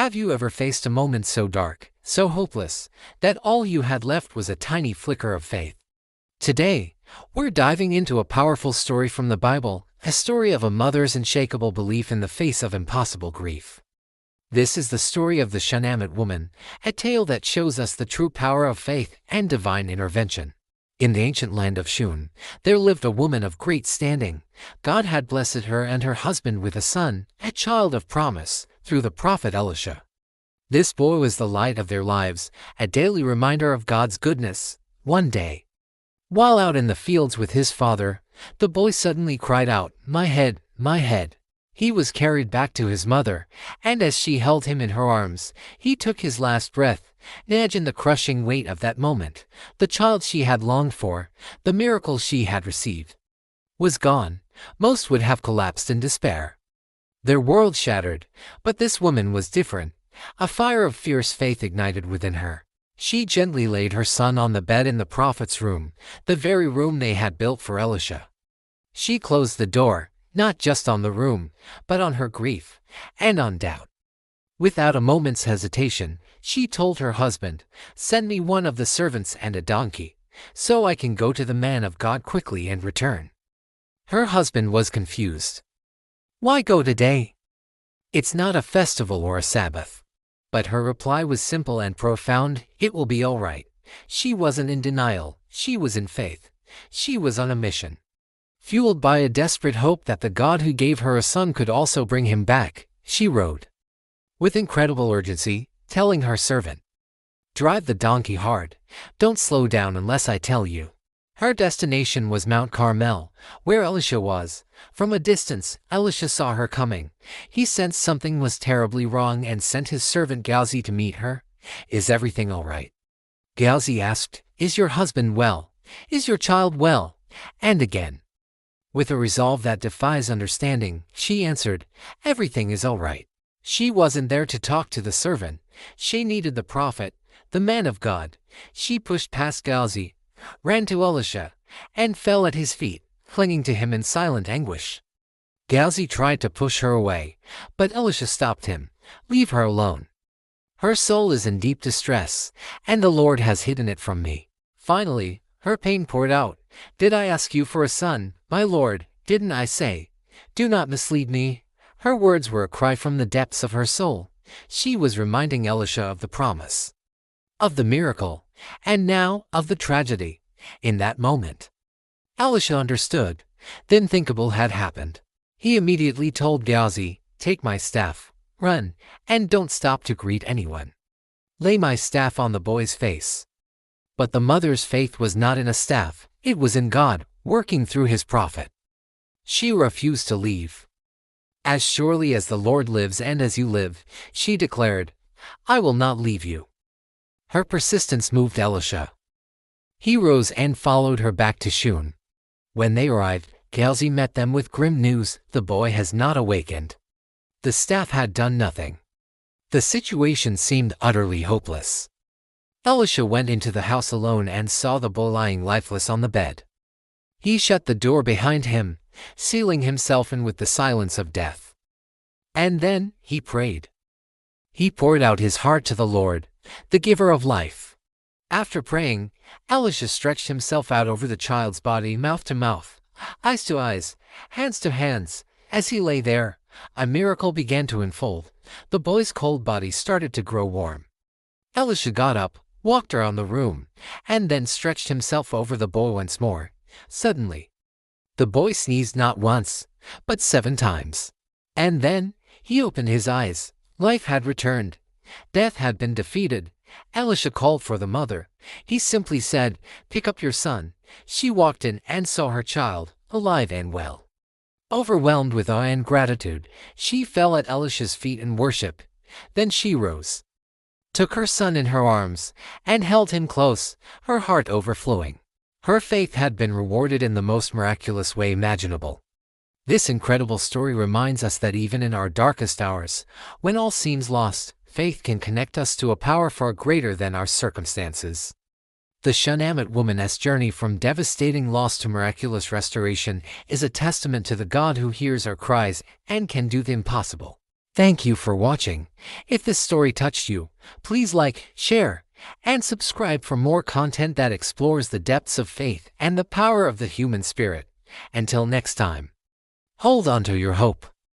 Have you ever faced a moment so dark, so hopeless, that all you had left was a tiny flicker of faith? Today, we're diving into a powerful story from the Bible, a story of a mother's unshakable belief in the face of impossible grief. This is the story of the Shunammite woman, a tale that shows us the true power of faith and divine intervention. In the ancient land of Shun, there lived a woman of great standing. God had blessed her and her husband with a son, a child of promise, through the prophet Elisha. This boy was the light of their lives, a daily reminder of God's goodness. One day, while out in the fields with his father, the boy suddenly cried out, "My head, my head." He was carried back to his mother, and as she held him in her arms, he took his last breath. Imagine the crushing weight of that moment. The child she had longed for, the miracle she had received, was gone. Most would have collapsed in despair. Their world shattered, but this woman was different. A fire of fierce faith ignited within her. She gently laid her son on the bed in the prophet's room, the very room they had built for Elisha. She closed the door, not just on the room, but on her grief and on doubt. Without a moment's hesitation, she told her husband, "Send me one of the servants and a donkey, so I can go to the man of God quickly and return." Her husband was confused. "Why go today? It's not a festival or a Sabbath." But her reply was simple and profound: "It will be all right." She wasn't in denial, she was in faith. She was on a mission, fueled by a desperate hope that the God who gave her a son could also bring him back. She rode with incredible urgency, telling her servant, "Drive the donkey hard. Don't slow down unless I tell you." Her destination was Mount Carmel, where Elisha was. From a distance, Elisha saw her coming. He sensed something was terribly wrong and sent his servant Gehazi to meet her. "Is everything all right?" Gehazi asked. "Is your husband well? Is your child well?" And again, with a resolve that defies understanding, she answered, "Everything is all right." She wasn't there to talk to the servant. She needed the prophet, the man of God. She pushed past Gehazi, ran to Elisha, and fell at his feet, clinging to him in silent anguish. Gehazi tried to push her away, but Elisha stopped him. "Leave her alone. Her soul is in deep distress, and the Lord has hidden it from me." Finally, her pain poured out. "Did I ask you for a son, my Lord? Didn't I say, 'Do not mislead me'?" Her words were a cry from the depths of her soul. She was reminding Elisha of the promise, of the miracle, and now of the tragedy. In that moment, Elisha understood. The unthinkable had happened. He immediately told Gehazi, "Take my staff, run, and don't stop to greet anyone. Lay my staff on the boy's face." But the mother's faith was not in a staff, it was in God, working through his prophet. She refused to leave. "As surely as the Lord lives and as you live," she declared, "I will not leave you." Her persistence moved Elisha. He rose and followed her back to Shun. When they arrived, Gehazi met them with grim news: the boy has not awakened. The staff had done nothing. The situation seemed utterly hopeless. Elisha went into the house alone and saw the boy lying lifeless on the bed. He shut the door behind him, sealing himself in with the silence of death. And then he prayed. He poured out his heart to the Lord, the giver of life. After praying, Elisha stretched himself out over the child's body, mouth to mouth, eyes to eyes, hands to hands. As he lay there, a miracle began to unfold. The boy's cold body started to grow warm. Elisha got up, walked around the room, and then stretched himself over the boy once more. Suddenly, the boy sneezed not once, but 7 times. And then he opened his eyes. Life had returned. Death had been defeated. Elisha called for the mother. He simply said, "Pick up your son." She walked in and saw her child, alive and well. Overwhelmed with awe and gratitude, she fell at Elisha's feet in worship. Then she rose, took her son in her arms, and held him close, her heart overflowing. Her faith had been rewarded in the most miraculous way imaginable. This incredible story reminds us that even in our darkest hours, when all seems lost, faith can connect us to a power far greater than our circumstances. The Shunammite woman's journey from devastating loss to miraculous restoration is a testament to the God who hears our cries and can do the impossible. Thank you for watching. If this story touched you, please like, share, and subscribe for more content that explores the depths of faith and the power of the human spirit. Until next time, hold on to your hope.